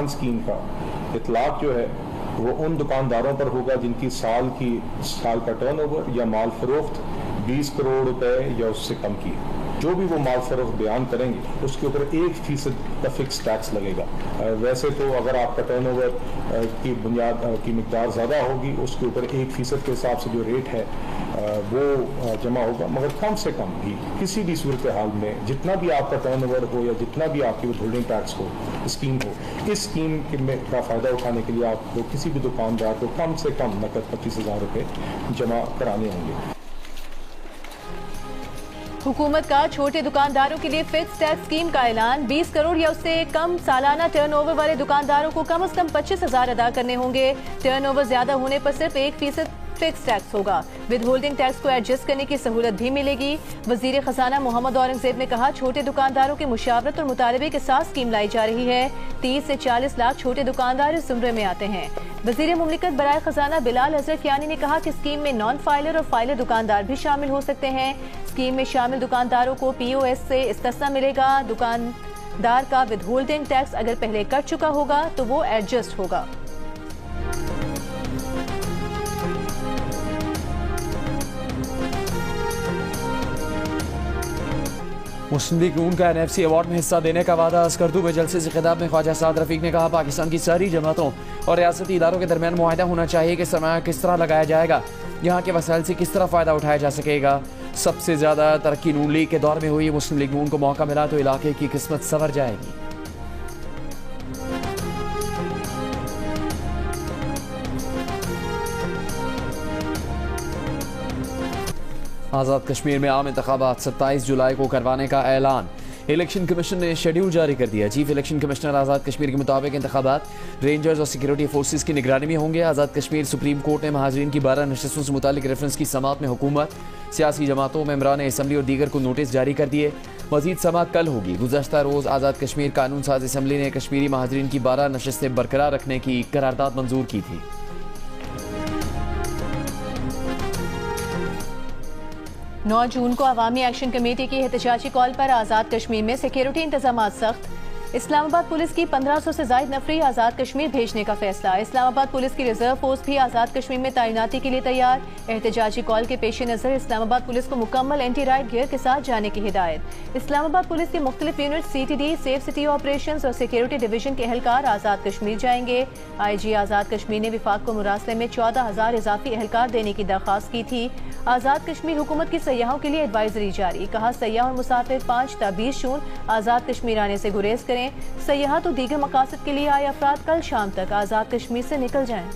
किसान स्कीम का इतलाक जो है वो उन दुकानदारों पर होगा जिनकी साल का टर्नओवर या माल फरोख्त 20 करोड़ रुपए या उससे कम की। जो भी वो माल फरोख्त बयान करेंगे उसके ऊपर 1% का फिक्स टैक्स लगेगा। वैसे तो अगर आपका टर्नओवर की बुनियाद की मिकदार ज़्यादा होगी उसके ऊपर 1% के हिसाब से जो रेट है वो जमा होगा, मगर कम से कम भी किसी भी सूरत हाल में जितना भी आपका टर्नओवर हो या जितना भी आपकी विथहोल्डिंग टैक्स हो स्कीम हो, इस स्कीम का फ़ायदा उठाने के लिए आपको किसी भी दुकानदार को कम से कम नकद 25,000 रुपये जमा कराने होंगे। हुकूमत का छोटे दुकानदारों के लिए फिक्स टैक्स स्कीम का ऐलान। 20 करोड़ या उससे कम सालाना टर्नओवर वाले दुकानदारों को कम से कम 25,000 अदा करने होंगे। टर्नओवर ज्यादा होने पर सिर्फ 1% फिक्स टैक्स होगा। विद होल्डिंग टैक्स को एडजस्ट करने की सहूलत भी मिलेगी। वजीर खजाना मोहम्मद औरंगजेब ने कहा, छोटे दुकानदारों की मुशावरत और मुतालबे के साथ स्कीम लाई जा रही है। 30 से 40 लाख छोटे दुकानदार इस जुमरे में आते हैं। वजीर मुमलिकत बराए खजाना बिलाल अजहर यानी ने कहा कि स्कीम में नॉन फाइलर और फाइलर दुकानदार भी शामिल हो सकते हैं। स्कीम में शामिल दुकानदारों को POS से इस्तिस्ना मिलेगा। दुकानदार का विद होल्डिंग टैक्स अगर पहले कट चुका होगा तो वो एडजस्ट होगा। मुस्लिम लीग नून का NFC अवार्ड में हिस्सा देने का वादा। अस्करदू में जलसे से खिताब में ख्वाजा साद रफीक ने कहा, पाकिस्तान की सारी जमातों और रियासती इदारों के दरमियान मुआहदा होना चाहिए कि सरमाया किस तरह लगाया जाएगा, यहाँ के वसाइल से किस तरह फ़ायदा उठाया जा सकेगा। सबसे ज़्यादा तरक्की नून लीग के दौर में हुई। मुस्लिम लीग नून को मौका मिला तो इलाके की किस्मत संवर जाएगी। आज़ाद कश्मीर में आम इंतखाबात 27 जुलाई को करवाने का ऐलान। इलेक्शन कमीशन ने शेड्यूल जारी कर दिया। Chief election commissioner Azad Kashmir के मुताबिक इंतखाबात रेंजर्स और सिक्योरिटी फोर्सेस की निगरानी में होंगे। आज़ाद कश्मीर सुप्रीम कोर्ट ने महाजरीन की 12 नशस्तों से मुतालिक रेफरेंस की समात में हुकूमत, सियासी जमातों, मेंबरान असम्बली और दीगर को नोटिस जारी कर दिए। मजीद समात कल होगी। गुज़श्ता रोज़ आज़ाद कश्मीर कानून साज असम्बली ने कश्मीरी महाजरीन की 12 नशस्तें बरकरार रखने की करारदाद मंजूर की थी। 9 जून को अवामी एक्शन कमेटी की एहतजाजी कॉल पर आज़ाद कश्मीर में सिक्योरिटी इंतजाम सख्त। इस्लामाबाद पुलिस की 1500 से ज़ायद नफरी आज़ाद कश्मीर भेजने का फैसला। इस्लामाबाद पुलिस की रिजर्व फोर्स भी आज़ाद कश्मीर में तैनाती के लिए तैयार। एहतजाजी कॉल के पेश नज़र इस्लामाबाद पुलिस को मुकम्मल एंटी राइट गियर के साथ जाने की हिदायत। इस्लामाबाद पुलिस के मुख्तलिफ unit CTD, safe city operation और सिक्योरिटी डिवीजन के एहलकार आज़ाद कश्मीर जाएंगे। IG आज़ाद कश्मीर ने विफाक को मुरासले में 14,000 इजाफी एहलकार देने की दरख्वास्त की थी। आज़ाद कश्मीर हुकूमत की सयाहों के लिए एडवाइजरी जारी। कहा, सयाह और मुसाफिर 5 ta 20 जून आज़ाद कश्मीर आने से गुरेज करें। सयाह तो दीगर मकासद के लिए आए अफराद कल शाम तक आज़ाद कश्मीर से निकल जाएं।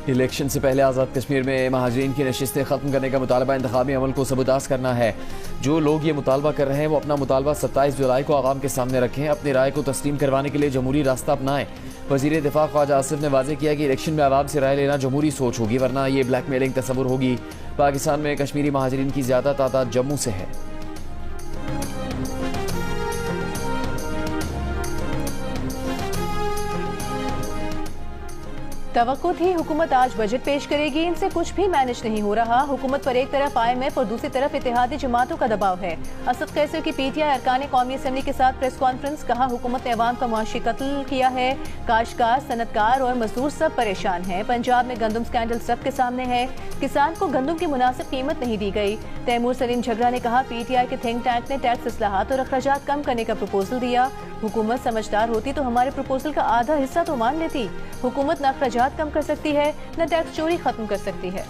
इलेक्शन से पहले आज़ाद कश्मीर में महाजरीन की नशिस्तें ख़त्म करने का मुतालबा इंतखाबी अमल को सबूताज़ करना है। जो लोग ये मुतालबा कर रहे हैं वो अपना मुतालबा 27 जुलाई को आवाम के सामने रखें। अपनी राय को तस्लीम करवाने के लिए जमहूरी रास्ता अपनाएं। वज़ीर दिफा ख्वाजा आसिफ ने वाज़ेह किया कि इलेक्शन में आवाम से राय लेना जमहूरी सोच होगी, वरना ये ब्लैक मेलिंग तस्वुर होगी। पाकिस्तान में कश्मीरी महाजरीन की ज़्यादा तादाद जम्मू से है। तवक्को थी हुकूमत आज बजट पेश करेगी, इनसे कुछ भी मैनेज नहीं हो रहा। हुकूमत पर एक तरफ IMF और दूसरी तरफ इत्तेहादी जमातों का दबाव है। असद कैसर की PTI अरकान कौमी असम्बली के साथ प्रेस कॉन्फ्रेंस। कहा, हुकूमत ने अवाम का मुआशी कत्ल किया है। काश्तकार, सनतकार और मजदूर सब परेशान हैं। पंजाब में गंदम स्कैंडल सबके सामने है। किसान को गंदम की मुनासिब कीमत नहीं दी गई। तैमूर सलीम झगड़ा ने कहा, PTI के थिंक टैंक ने टैक्स इस्लाहात और अखराजात कम करने का प्रपोजल दिया। हुकूमत समझदार होती तो हमारे प्रपोजल का आधा हिस्सा तो मान लेती। हुकूमत न अखराजात कम कर सकती है न टैक्स चोरी खत्म कर सकती है।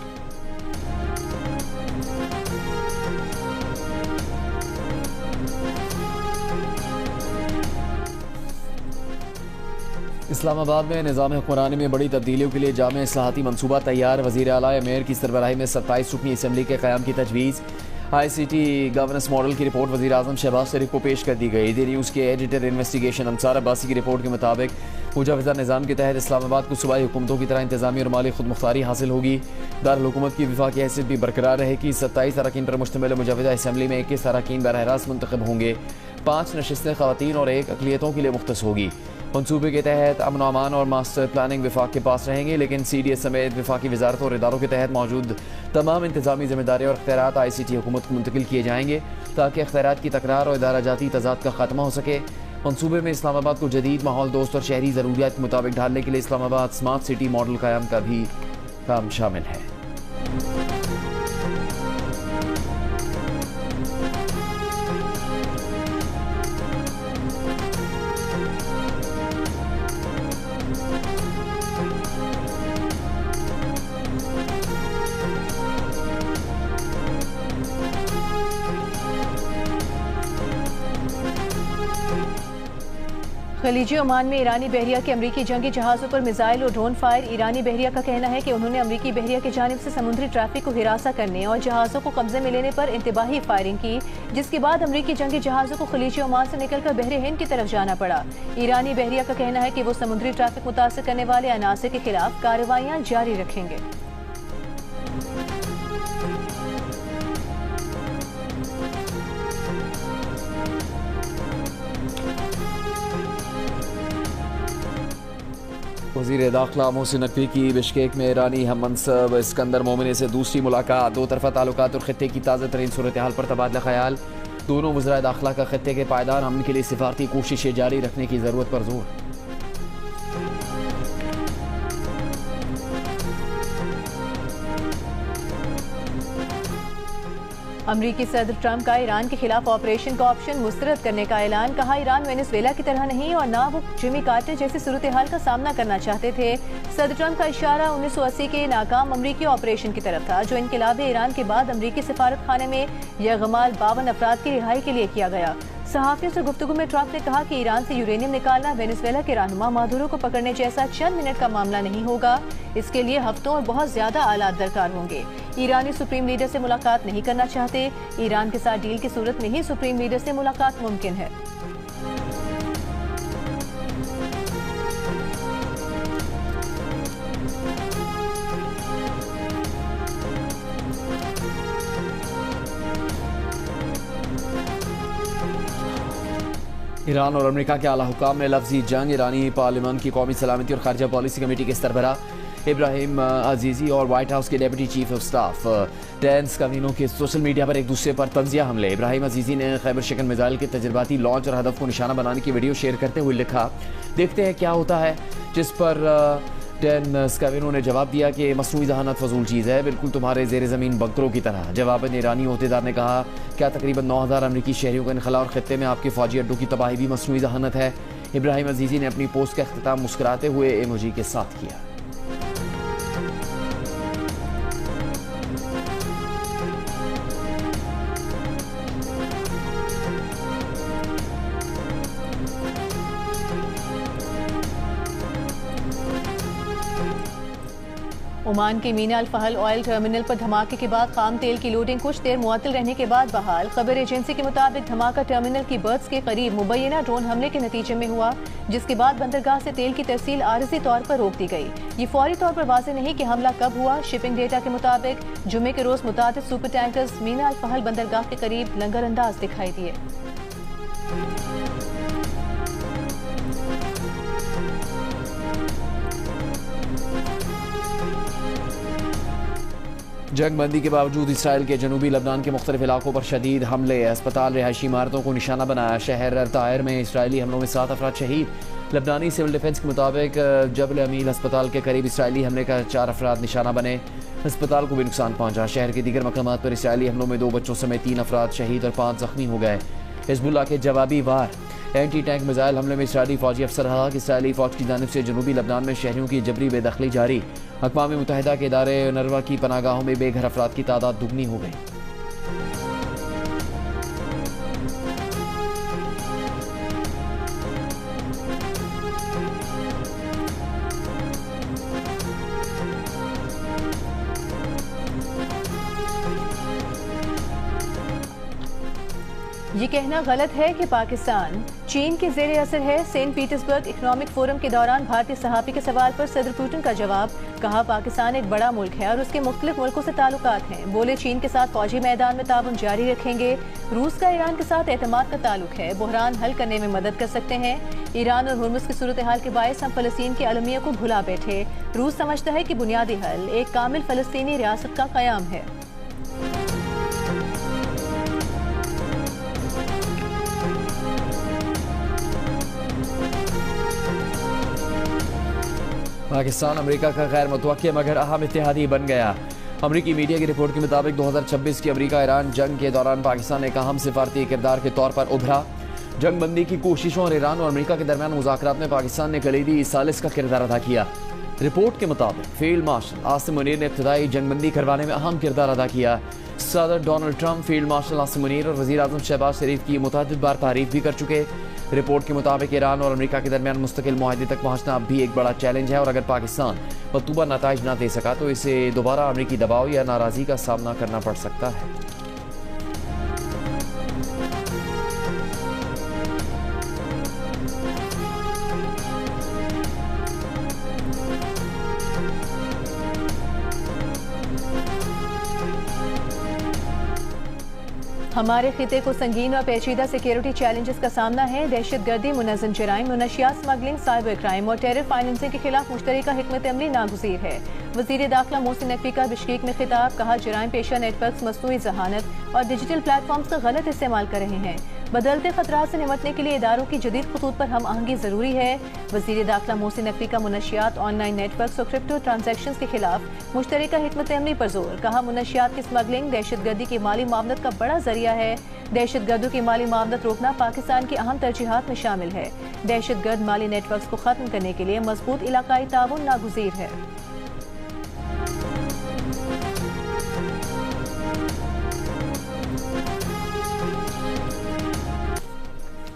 इस्लामाबाद में निज़ाम हुक्मरानी में बड़ी तब्दीलियों के लिए जामे इस्लाहाती मनसूबा तैयार। वज़ीर आला मेयर की सरबराही में 27 रुकनी असम्बली के क़याम की तजवीज़। ICT गवर्नेंस मॉडल की रिपोर्ट वज़ीर आज़म शहबाज शरीफ को पेश कर दी गई। दी न्यूज़ के एडिटर इन्वेस्टिगेशन अंसार अब्बासी की रिपोर्ट के मुताबिक मुजाविज़ा निज़ाम के तहत इस्लामाबाद को सूबाई हुकूमतों की तरह इंतजामी और माली खुद मुख्तारी हासिल होगी। दारुल हुकूमत की विफाकी हैसियत भी बरकरार रहेगी। 27 अरकान पर मुश्तमिल मुजाविज़ा असम्बली में 21 अरकान बरह रास्त मुंतखब होंगे। 5 नशिस्तें ख़वातीन और 1 अक़लियतों के लिए मुख्तस होगी। मनसूबे के तहत अमन अमान और मास्टर प्लानिंग विफाक के पास रहेंगे, लेकिन CDS समेत विफाकी वजारतों और इदारों के तहत मौजूद तमाम इंतजामी जिम्मेदारी और अख्तियारात ICT हुकूमत को मुंतकिल किए जाएंगे ताकि अख्तियारात की तकरार और इदारा जाती तजाद का खात्मा हो सके। मनसूबे में इस्लामाबाद को जदीद माहौल दोस्त और शहरी ज़रूरियात के मुताबिक ढालने के लिए इस्लामाबाद स्मार्ट सिटी मॉडल कायम का भी काम शामिल है। खलीजी ओमान में ईरानी बहरिया के अमरीकी जंगी जहाज़ों पर मिसाइल और ड्रोन फायर। ईरानी बहरिया का कहना है कि उन्होंने अमरीकी बहरिया की जानिब से समुद्री ट्रैफिक को हिरासा करने और जहाज़ों को कब्जे में लेने पर इंतबाही फायरिंग की, जिसके बाद अमरीकी जंगी जहाज़ों को खलीजी ओमान से निकलकर बहरे हिंद की तरफ जाना पड़ा। ईरानी बहरिया का कहना है कि वो समुद्री ट्रैफिक मुतासिर करने वाले अनासर के खिलाफ कार्रवाइयाँ जारी रखेंगे। वज़ीर दाखिला मोहसिन नकवी की बिश्केक में ईरानी हम मनसब इस्कंदर मोमिनी से दूसरी मुलाकात। दो तरफा ताल्लुकात और खित्ते की ताज़ा तरीन सूरत हाल पर तबादला ख्याल। दोनों वज़राए दाखिला का खित्ते के पायदार अमन के लिए सिफारती कोशिशें जारी रखने की ज़रूरत पर जोर। अमरीकी सदर ट्रंप का ईरान के खिलाफ ऑपरेशन का ऑप्शन मुस्तरद करने का ऐलान। कहा, ईरान वेनेजुएला की तरह नहीं और ना वो जिमी कार्टर जैसी सूरत हाल का सामना करना चाहते थे। सदर ट्रंप का इशारा 1980 के नाकाम अमरीकी ऑपरेशन की तरफ था, जो इनकलाबे ईरान के बाद अमरीकी सफारत खाने में यरगमाल 52 अफराद की रिहाई के लिए किया गया। सहाफियों से गुफ्तगू में ट्रंप ने कहा कि ईरान से यूरेनियम निकालना वेनेजुएला के रहनुमा मादुरो को पकड़ने जैसा चंद मिनट का मामला नहीं होगा। इसके लिए हफ्तों और बहुत ज्यादा आलात दरकार होंगे। ईरानी सुप्रीम लीडर से मुलाकात नहीं करना चाहते। ईरान के साथ डील की सूरत में ही सुप्रीम लीडर से मुलाकात मुमकिन है। ईरान और अमेरिका के आला हुकाम ने लफ्जी जंग। ईरानी पार्लियामेंट की कौमी सलामती और खारजा पॉलिसी कमेटी के सरबराह इब्राहिम अजीजी और व्हाइट हाउस के डेप्यूटी चीफ ऑफ स्टाफ टेंस कमीनों के सोशल मीडिया पर एक दूसरे पर तंजिया हमले। इब्राहिम अजीजी ने खैबर शिकन मिसाइल के तजर्बाती लॉन्च और हदफ को निशाना बनाने की वीडियो शेयर करते हुए लिखा, देखते हैं क्या होता है। जिस पर टेन स्कैविनो ने जवाब दिया कि मसनूई जहानत फजूल चीज़ है, बिल्कुल तुम्हारे जेर ज़मीन बंकरों की तरह। जवाबन ईरानी अहदेदार ने कहा, क्या तकरीबन 9000 अमरीकी शहरियों का इनखला और खत्ते में आपके फौजी अड्डों की तबाही भी मसनूई जहानत है। इब्राहिम अजीजी ने अपनी पोस्ट का अख्तिताम मुस्कुराते हुए इमोजी के साथ किया। ओमान के मीना अल फहल ऑयल टर्मिनल पर धमाके के बाद खाम तेल की लोडिंग कुछ देर मुअत्तल रहने के बाद बहाल। खबर एजेंसी के मुताबिक धमाका टर्मिनल की बर्थ्स के करीब मुबैना ड्रोन हमले के नतीजे में हुआ, जिसके बाद बंदरगाह से तेल की तरसील आरजी तौर पर रोक दी गई। ये फौरी तौर पर वाज़ेह नहीं कि हमला कब हुआ। शिपिंग डेटा के मुताबिक जुमे के रोज मुतादिद सुपर टैंकर्स मीना अल फहल बंदरगाह के करीब लंगर अंदाज दिखाई दिए। जंग बंदी के बावजूद इसराइल के जनूबी लबनान के मुख्तलिफ इलाकों पर शदीद हमले। अस्पताल रिहायशी इमारतों को निशाना बनाया। शहर अर्तायर में इसराइली हमलों में 7 अफराद शहीद। लबनानी सिविल डिफेंस के मुताबिक जबल अमील अस्पताल के करीब इसराइली हमले का 4 अफराद निशाना बने। अस्पताल को भी नुकसान पहुंचा। शहर के दीगर मकामात पर इसराइली हमलों में 2 बच्चों समेत 3 अफराद शहीद और 5 जख्मी हो गए। हिजबुल्लाह के जवाबी वार एंटी टैंक मिसाइल हमले में इसराइली फौजी अफसर रहा कि इसराइली फौज की जानिब से जनूबी लबनान में शहरियों की जबरी बेदखली जारी। अक़वाम मुत्तहिदा के इदारे नरवा की पनागाहों में बेघर अफराद की तादाद दुगनी हो गई। ये कहना गलत है कि पाकिस्तान चीन के जेर असर है। सेंट पीटर्सबर्ग इकोनॉमिक फोरम के दौरान भारतीय सहाफ़ी के सवाल पर सदर पुतिन का जवाब, कहा पाकिस्तान एक बड़ा मुल्क है और उसके मुख्तलिफ मुल्कों से ताल्लुकात हैं। बोले चीन के साथ फौजी मैदान में ताउन जारी रखेंगे। रूस का ईरान के साथ एतमाद का ताल्लुक है, बहरान हल करने में मदद कर सकते हैं। ईरान और हुर्मुज़ की सूरत हाल के बायस हम फ़लस्तीन की अलमिया को भुला बैठे। रूस समझता है कि बुनियादी हल एक कामिल फ़लस्तीनी रियासत का क़याम है। पाकिस्तान अमेरिका का गैर मुतवक्किय मगर अहम इत्तेहादी बन गया। अमरीकी मीडिया की रिपोर्ट के मुताबिक 2026 की अमरीका ईरान जंग के दौरान पाकिस्तान एक अहम सिफारती किरदार के तौर पर उभरा। जंग बंदी की कोशिशों और ईरान और अमरीका के दरमियान मुज़ाकरात में पाकिस्तान ने कलीदी सालिस का किरदार अदा किया। रिपोर्ट के मुताबिक फील्ड मार्शल आसिम मुनीर ने इब्तदाई जंग बंदी करवाने में अहम किरदार अदा किया। सदर Donald Trump field marshal Asim Munir और वज़ीर आज़म शहबाज शरीफ की मुतअद्दिद बार तारीफ भी कर चुके। रिपोर्ट के मुताबिक ईरान और अमेरिका के दरमियान मुस्तकिल मुआहदे तक पहुंचना अब भी एक बड़ा चैलेंज है और अगर पाकिस्तान मतलूबा नताइज न दे सका तो इसे दोबारा अमरीकी दबाव या नाराज़गी का सामना करना पड़ सकता है। हमारे खिते को संगीन और पेचीदा सिक्योरिटी चैलेंजेस का सामना है। दहशतगर्दी, मुनज़्ज़म जराइम, मुनशियात स्मगलिंग, साइबर क्राइम और टेरर फाइनेंसिंग के खिलाफ मुश्तरका हिकमत अमली नागुज़ीर है। वज़ीर दाखिला मोहसिन नकवी का बिश्केक में खिताब, कहा जराइम पेशा नेटवर्क मसनूई जहानत और डिजिटल प्लेटफॉर्म्स का गलत इस्तेमाल कर रहे हैं। बदलते खतरात से निपटने के लिए इदारों की जदीद खतूत पर हम आहंगी जरूरी है। वज़ीर दाखिला मोहसिन नकवी का मुनशियात, ऑनलाइन नेटवर्क और क्रिप्टो ट्रांजैक्शंस के खिलाफ मुश्तरका हिकमत अमली पर जोर, कहा मुनशियात की स्मगलिंग दहशतगर्दी की माली मामलत का बड़ा जरिया है। दहशतगर्दों की माली मामलत रोकना पाकिस्तान की अहम तरजीहात में शामिल है। दहशतगर्द माली नेटवर्क को खत्म करने के लिए मजबूत इलाकाई ताउन नागुज़ीर है।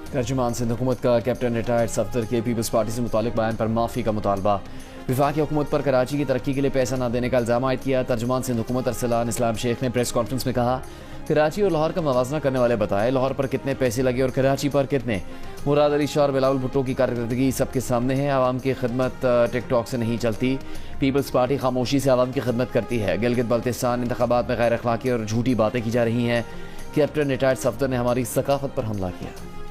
तर्जुमान सिंध हुकूमत का कैप्टन रिटायर्ड सफदर के पीपल्स पार्टी से मुतालिक बयान पर माफ़ी का मुतालबा। वफाकी हुकूमत पर कराची की तरक्की के लिए पैसा न देने का इल्ज़ाम आयद किया। तर्जुमान सिंध हुकूमत अरसलान इस्लाम शेख ने प्रेस कॉन्फ्रेंस में कहा, कराची और लाहौर का मवाजना करने वाले बताए लाहौर पर कितने पैसे लगे और कराची पर कितने। मुराद अली शाह और बिलावल भुट्टो की कारकर्दगी सबके सामने है। आवाम की खिदमत टिकटॉक से नहीं चलती। पीपल्स पार्टी खामोशी से आवाम की खिदमत करती है। गिलगित बल्तिस्तान इंतखाबात में गैर अखलाकी और झूठी बातें की जा रही हैं। कैप्टन रिटायर्ड सफदर ने हमारी सकाफत पर हमला किया।